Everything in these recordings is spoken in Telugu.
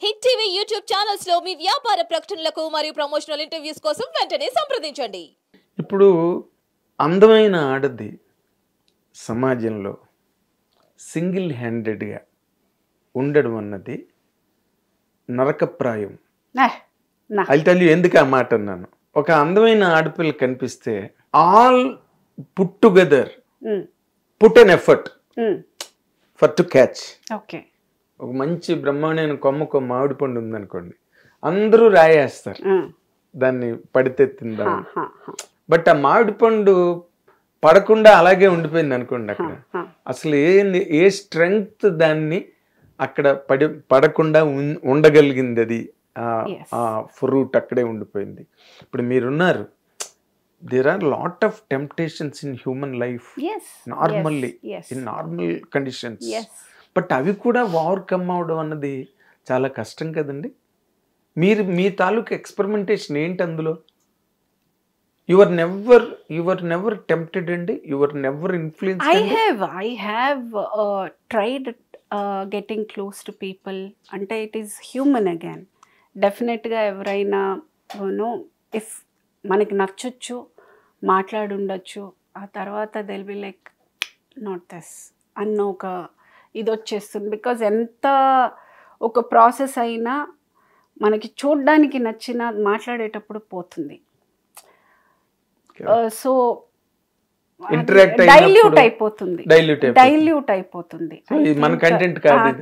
హిట్ టీవీ యూట్యూబ్ ఛానల్స్ లో మీ వ్యాపార ప్రకటనలకు మరియు ప్రమోషనల్ ఇంటర్వ్యూస్ కోసం వెంటనే సంప్రదించండి. ఇప్పుడు అందమైన ఆడది సమాజంలో సింగిల్ హ్యాండెడ్గా ఉండడం అన్నది నరకప్రాయం. ఐ టెల్ యు ఎందుకు ఆ మాట అన్నాను. ఒక అందమైన ఆడపిల్ల కనిపిస్తే all put together put an effort for to catch. Okay, ఒక మంచి బ్రహ్మాండమైన కొమ్మకు మామిడి పండు ఉందనుకోండి, అందరూ రాయేస్తారు దాన్ని పడితే తిందాం. బట్ ఆ మామిడి పండు పడకుండా అలాగే ఉండిపోయింది అనుకోండి, అక్కడ అసలు ఏ స్ట్రెంగ్త్ దాన్ని అక్కడ పడకుండా ఉండగలిగింది. అది ఆ ఫ్రూట్ అక్కడే ఉండిపోయింది. ఇప్పుడు మీరున్నారు, there are lot of temptations in human life normally in normal conditions. But అవి కూడా ఓవర్కమ్ అవడం అన్నది చాలా కష్టం కదండి. మీ తాలూకు ఎక్స్పెరిమెంటేషన్ ఏంటి అందులో? యువర్ నెవర్ టెంప్టెడ్ అండి, your never influence? I have tried getting close to people. అంటే it is human again. డెఫినెట్గా ఎవరైనా ఇఫ్ మనకి నచ్చొచ్చు, మాట్లాడుండొచ్చు, ఆ తర్వాత they'll be like not this అన్న ఒక ఇది వచ్చేస్తుంది. బికాజ్ ఎంత ఒక ప్రాసెస్ అయినా మనకి చూడ్డానికి నచ్చిన మాట్లాడేటప్పుడు పోతుంది. సో డైల్యూట్ అయిపోతుంది.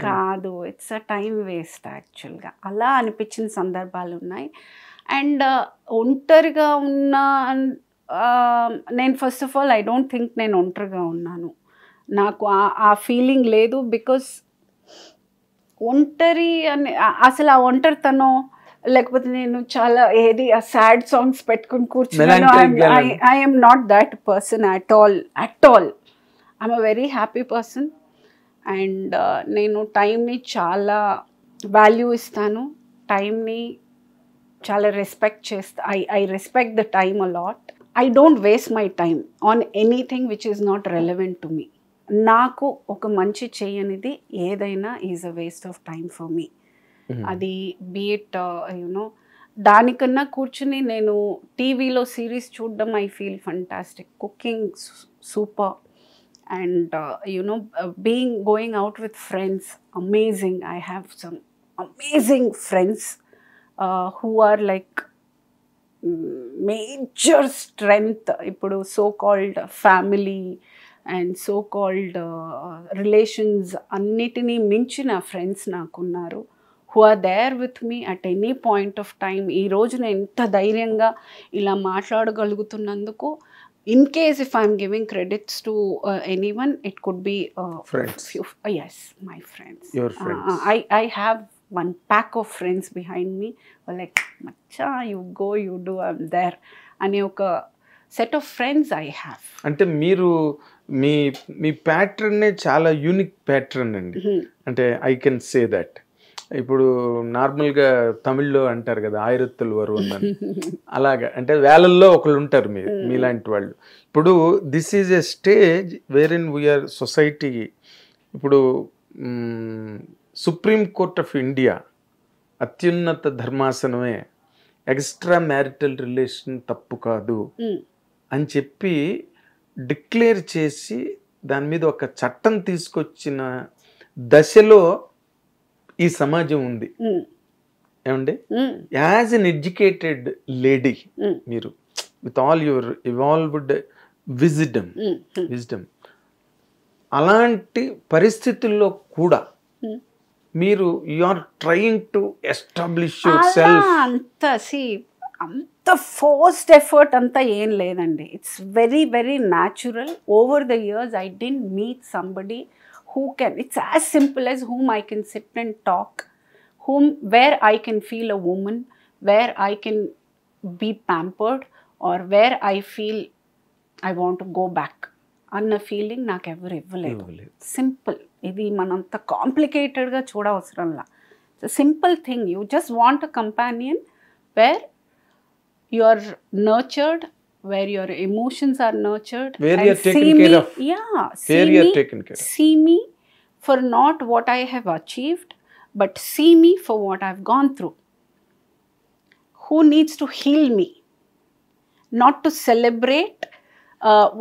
కాదు, ఇట్స్ అ టైం వేస్ట్ యాక్చువల్గా. అలా అనిపించిన సందర్భాలు ఉన్నాయి. అండ్ ఒంటరిగా ఉన్న నేను first of all I don't think నేను ఒంటరిగా ఉన్నాను. నాకు ఆ ఫీలింగ్ లేదు. బికాస్ ఒంటరి అని అసలు ఆ ఒంటరితనం, లేకపోతే నేను చాలా ఏది ఆ సాడ్ సాంగ్స్ పెట్టుకుని కూర్చున్నాను, I'm not that person at all. I'm a very happy person. And నేను టైంని చాలా వాల్యూ ఇస్తాను, టైంని చాలా రెస్పెక్ట్ చేస్తా. I respect the time a lot. I don't waste my time on anything which is not relevant to me. నాకు ఒక మంచి చేయనిది ఏదైనా is a waste of time for me. అది బీఎట్ దానికన్నా కూర్చుని నేను టీవీలో సిరీస్ చూడడం I feel fantastic. Cooking super. And going out with friends amazing. I have some amazing friends who are like major strength. ఇప్పుడు so called family and so called relations అన్నిటినీ మించిన friends నాకున్నారు, who are there with me at any point of time. ఈ రోజు నేను ఎంత ధైర్యంగా ఇలా మాట్లాడగలుగుతున్నందుకు, in case if I'm giving credits to anyone, it could be friends. Yes, my friends. Your friends. I have one pack of friends behind me, like macha you go, you do, I'm there ane oka set of friends I have. అంటే మీరు మీ ప్యాటర్న్ చాలా యూనిక్ ప్యాటర్న్ అండి. అంటే ఐ కెన్ సే దట్. ఇప్పుడు నార్మల్గా తమిళ్లో అంటారు కదా, ఆయిరత్తులు వరుణ్ అని, అలాగా అంటే వేలల్లో ఒకళ్ళు ఉంటారు మీలాంటి వాళ్ళు. ఇప్పుడు this is a stage wherein we are society. ఇప్పుడు సుప్రీం కోర్ట్ ఆఫ్ ఇండియా, అత్యున్నత ధర్మాసనమే ఎక్స్ట్రా మ్యారిటల్ రిలేషన్ తప్పు కాదు అని చెప్పి డిక్లేర్ చేసి దాని మీద ఒక చట్టం తీసుకొచ్చిన దశలో ఈ సమాజం ఉంది. ఏమండి, యాజ్ ఎన్ ఎడ్యుకేటెడ్ లేడీ, మీరు with all your evolved wisdom, అలాంటి పరిస్థితుల్లో కూడా మీరు you are trying to establish yourself. అంత ఫోర్స్డ్ ఎఫర్ట్ అంతా ఏం లేదండి. It's very very natural. Over the years I didn't meet somebody who can, it's as simple as whom I can sit and talk, where I can feel a woman, where I can be pampered, or where I feel I want to go back అన్న ఫీలింగ్ నాకు ఎవరు ఇవ్వలేదు. సింపుల్. ఇది మనంత కాంప్లికేటెడ్గా చూడవసరంలా. Simple thing. You just want a companion where you are nurtured, where your emotions are nurtured, where you are taken care of. See me for not what I have achieved, but see me for what I've gone through. Who needs to heal me? Not to celebrate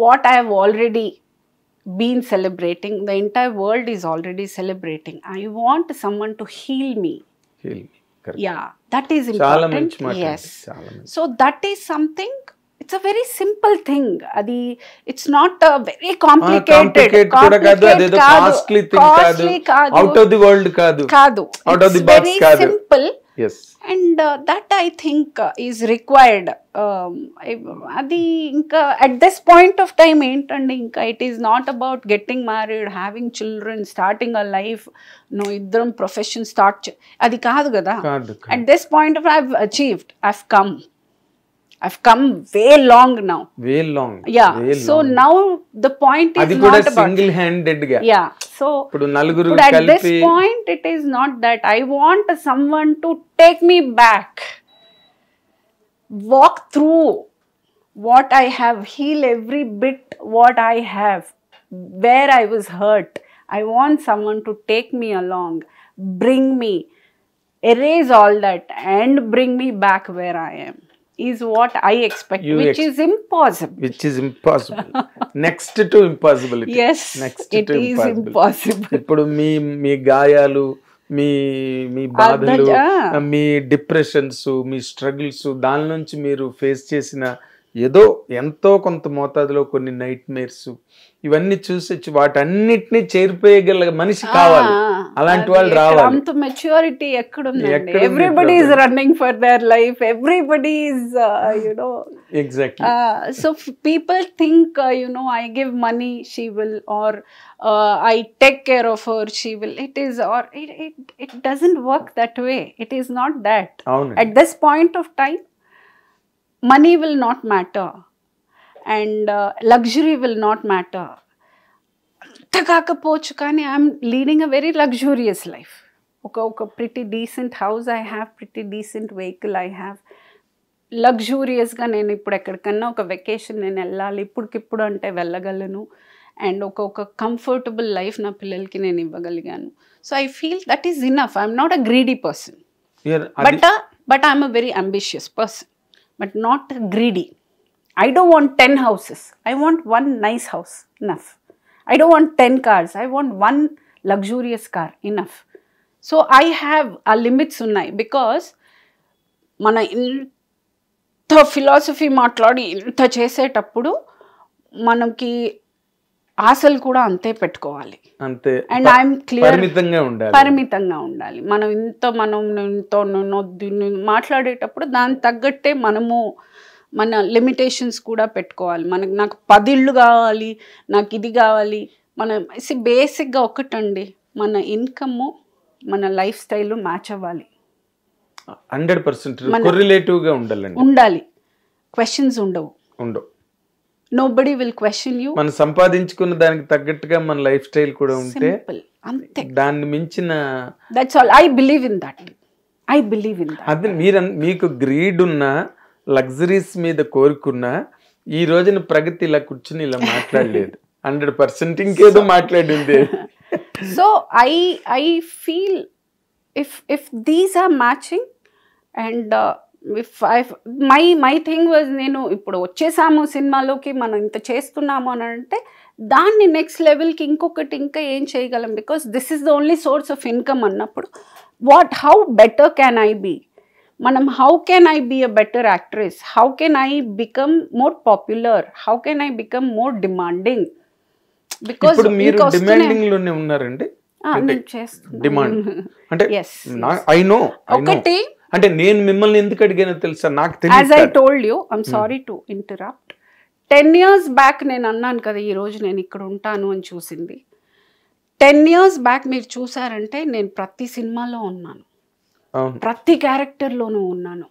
what I have already been celebrating. The entire world is already celebrating. I want someone to heal me. Heal me. Correct. Yeah, that is చాలా important. మంచి మాట. Yes. చాలా మంచి. So that is something, it's a very simple thing. Adi, it's not a very complicated కూడా కాదు, అదేదో కాస్ట్లీ థింగ్ కాదు, అవుట్ ఆఫ్ ది వరల్డ్ కాదు, అవుట్ ఆఫ్ ది బాక్స్ కాదు. Simple. yes. And that I think is required. అది ఇంకా at this point of time ఏంటండి, ఇంకా it is not about getting married, having children, starting a life, no ఇద్దరం ప్రొఫెషన్ స్టార్ట్, అది కాదు కదా. At this point of I've achieved, I've come way long now. Way long. Yeah. Way so long. now the point is అది కూడా not about సింగిల్ హ్యాండెడ్ గా. Yeah. So ఇప్పుడు నలుగురు but at కలిపి this point it is not that. I want someone to take me back, walk through what I have, heal every bit what I have, where I was hurt. I want someone to take me along, bring me, erase all that and bring me back where I am, is what I expect, which is impossible. Which is impossible. Next to impossibility. Yes, Next it to is impossible. ఇప్పుడు మీ గాయాలు, మీ బాధలు, మీ డిప్రెషన్స్, మీ స్ట్రగుల్స్, దాని నుంచి మీరు ఫేస్ చేసిన ఏదో ఎంతో కొంత మోతాదులో కొన్ని నైట్ మేర్స్, ఇవన్నీ చూసి వాటన్నిటిని చేరిపోయగల మనిషి కావాలి. అలాంటి వాళ్ళు రావాలి. అంత మెచ్యూరిటీ ఎక్కడుందండి? Everybody is running for their life, everybody is exactly. So people think I give money, she will, or I take care of her, she will. It is, or it doesn't work that way. It is not that. At this point of time, money will not matter and luxury will not matter. అంత కాకపోవచ్చు కానీ I'm leading a very luxurious life. ఒక pretty decent house I have, pretty decent vehicle I have. లగ్జూరియస్గా నేను ఇప్పుడు ఎక్కడికన్నా ఒక వెకేషన్ నేను వెళ్ళాలి ఇప్పటికిప్పుడు అంటే వెళ్ళగలను. అండ్ ఒక కంఫర్టబుల్ లైఫ్ నా పిల్లలకి నేను ఇవ్వగలిగాను. So I feel that is enough. I'm not a greedy person, but I'm a very ambitious person, but not greedy. I don't want 10 houses. I want one nice house, enough. I don't want 10 cars. I want one luxurious car, enough. So I have a limits unnai, because mana inta philosophy maatladi inta chesetappudu manaki ఆశలు కూడా అంతే పెట్టుకోవాలి. అంతే. అండ్ ఐఎమ్ క్లియర్, పరిమితంగా ఉండాలి. మనం ఇంతో మాట్లాడేటప్పుడు దానికి తగ్గట్టే మనము మన లిమిటేషన్స్ కూడా పెట్టుకోవాలి. నాకు 10 ఇళ్ళు కావాలి, నాకు ఇది కావాలి. మనం బేసిక్గా ఒకటండి, మన ఇన్కమ్ మన లైఫ్ స్టైల్ మ్యాచ్ అవ్వాలి. 100% కొరిలేటివ్గా ఉండాలి. క్వశ్చన్స్ ఉండవు. Nobody will question you. మనం సంపాదించుకున్న దానికి తగ్గట్టుగా మన లైఫ్ స్టైల్ కూడా ఉంటే అంతే. దాన్ని మించిన, that's all. I believe in that. అది మీకు గ్రీడ్ ఉన్నా, లగ్జరీస్ మీద కోరుకున్నా, ఈ రోజున ప్రగతి ఇలా కూర్చుని ఇలా మాట్లాడలేదు. 100% ఇంకేదో మాట్లాడింది. So I feel if these are matching and my thing was, నేను ఇప్పుడు వచ్చేసాము సినిమాలోకి, మనం ఇంత చేస్తున్నాము అని అంటే దాన్ని నెక్స్ట్ లెవెల్కి ఇంకొకటి ఇంకా ఏం చేయగలం, because this is the only source of income అన్నప్పుడు how better can I be? మనం how can I be a better actress? How can I become more popular? How can I become more demanding? Because మీరు డిమాండింగ్ లోనే ఉన్నారండి. డిమాండ్ అంటే ఐ నో ఒకటి అంటే నేను మిమ్మల్ని ఎందుకు అడిగానో తెలుసా? నాకు తెలియదు. As I told you, I'm sorry to interrupt. 10 years back నేను అన్నాను కదా ఈ రోజు నేను ఇక్కడ ఉంటాను అని చూసింది. 10 years బ్యాక్ మీరు చూసారంటే నేను ప్రతి సినిమాలో ఉన్నాను, ప్రతి క్యారెక్టర్లోనూ ఉన్నాను.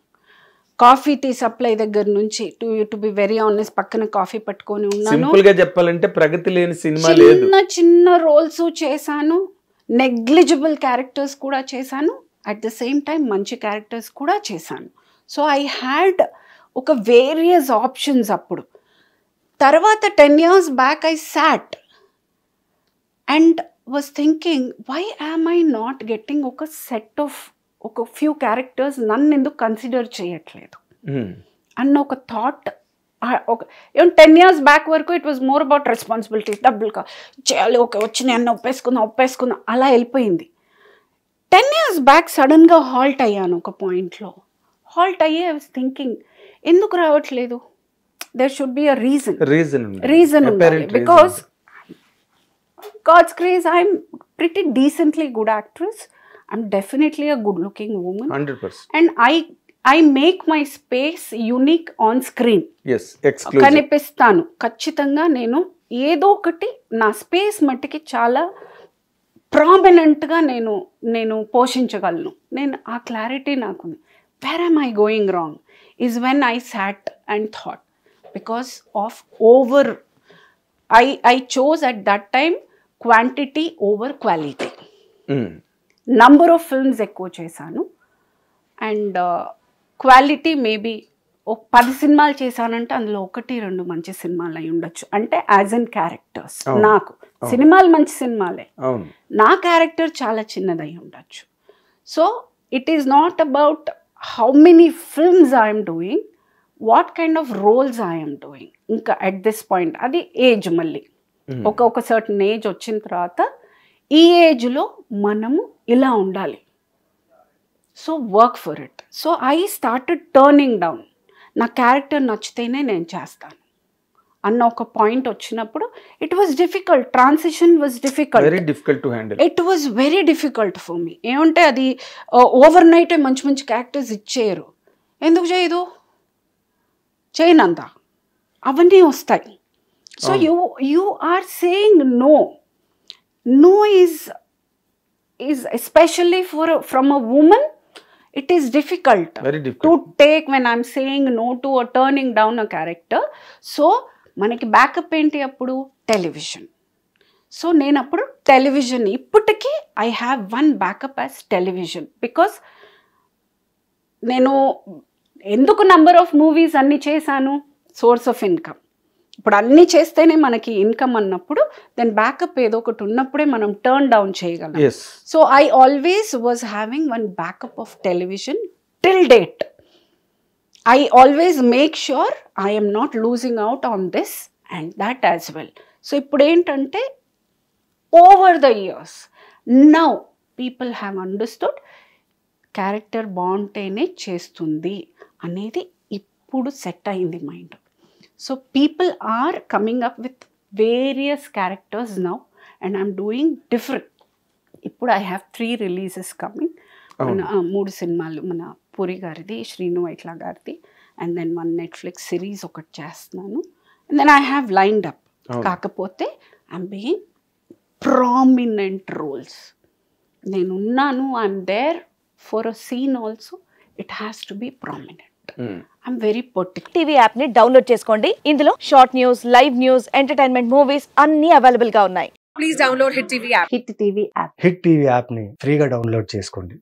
కాఫీ టీ సప్లై దగ్గర నుంచి టు బి వెరీ ఆనెస్ట్, పక్కన కాఫీ పట్టుకొని ఉన్నాను. సింపుల్ గా చెప్పాలంటే ప్రగతి లేని సినిమా లేదు. చిన్న రోల్స్ చేశాను, నెగ్లిజిబుల్ క్యారెక్టర్స్ కూడా చేశాను, అట్ ద సేమ్ టైం మంచి క్యారెక్టర్స్ కూడా చేశాను. సో ఐ హ్యాడ్ ఒక వేరియస్ ఆప్షన్స్ అప్పుడు. తర్వాత 10 years back I sat and was thinking why am I not getting ఒక సెట్ ఆఫ్ ఒక ఫ్యూ క్యారెక్టర్స్ నన్ను ఎందుకు కన్సిడర్ చేయట్లేదు అన్న ఒక థాట్. ఒక 10 years బ్యాక్ వరకు it was more about responsibility, డబ్బులు చేయాలి, ఓకే వచ్చినాయి అన్న ఒప్పేసుకుందాం అలా వెళ్ళిపోయింది. 10 years బ్యాక్ సడన్గా హాల్ట్ అయ్యాను ఒక పాయింట్లో. హాల్ట్ అయ్యి ఐ వాజ్ థింకింగ్ ఎందుకు రావట్లేదు, there should be a reason because God's grace I'm pretty decently good actress, I'm definitely a good looking woman 100%, and I make my space unique on screen. yes, exclusive కనిపిస్తాను ఖచ్చితంగా. నేను ఏదో ఒకటి నా స్పేస్ మట్టికి చాలా ప్రామినెంట్గా నేను పోషించగలను. నేను ఆ క్లారిటీ నాకుంది. where am I going wrong is when I sat and thought, because of I chose at that time quantity over quality. Number of films ఎక్కువ చేశాను అండ్ క్వాలిటీ మేబీ ఒక 10 సినిమాలు చేశానంటే అందులో 1-2 మంచి సినిమాలు అయి ఉండొచ్చు. అంటే యాజ్ అన్ క్యారెక్టర్స్ నాకు సినిమాలు మంచి సినిమాలే, నా క్యారెక్టర్ చాలా చిన్నదై ఉండొచ్చు. So it is not about how many films I am doing, what kind of roles I am doing. ఇంకా at this point అది ఏజ్, మళ్ళీ ఒక సర్టన్ ఏజ్ వచ్చిన తర్వాత ఈ ఏజ్లో మనము ఇలా ఉండాలి, so work for it. So I started turning down. నా క్యారెక్టర్ నచ్చితేనే నేను చేస్తాను అన్న ఒక పాయింట్ వచ్చినప్పుడు it was difficult. Transition was difficult, very difficult to handle. It was very difficult for me. ఏమంటే అది ఓవర్ నైటే మంచి క్యారెక్టర్స్ ఇచ్చేయరు. ఎందుకు చేయనంత అవన్నీ వస్తాయి. So you are saying no is especially from a woman it is difficult to take when I'm saying no to or turning down a character. So మనకి బ్యాకప్ ఏంటి అప్పుడు టెలివిజన్. సో నేను అప్పుడు టెలివిజన్, ఇప్పటికీ I have one backup as television. Because నేను ఎందుకు నంబర్ ఆఫ్ మూవీస్ అన్నీ చేశాను, సోర్స్ ఆఫ్ ఇన్కమ్. ఇప్పుడు అన్నీ చేస్తేనే మనకి ఇన్కమ్ అన్నప్పుడు దెన్ బ్యాకప్ ఏదో ఒకటి ఉన్నప్పుడే మనం టర్న్ డౌన్ చేయగలం. So I always was having one backup of television till date. I always make sure I am not losing out on this and that as well. So ఇప్పుడు ఏంటంటే over the years now people have understood character బాగుంటేనే చేస్తుంది అనేది ఇప్పుడు సెట్ అయింది mind. So people are coming up with various characters now and I'm doing different. ఇప్పుడు ఐ హ్యావ్ 3 releases కమింగ్. 3 సినిమాలు, మన పూరి గారిది, శ్రీను వైట్ల గారిది, అండ్ దెన్ 1 Netflix సిరీస్ ఒకటి చేస్తున్నాను. And then I have lined up. కాకపోతే ఐఎమ్ బీయింగ్ ప్రామినెంట్ రోల్స్. నేనున్నాను, I'm there for a scene also, it has to be prominent. I'm very particular. TV app ని డౌన్లోడ్ చేసుకోండి. ఇందులో short news, live news, entertainment movies అన్ని అవైలబుల్ గా ఉన్నాయి. Please download hit TV app. Hit TV app. Hit TV app ని ఫ్రీగా డౌన్లోడ్ చేసుకోండి.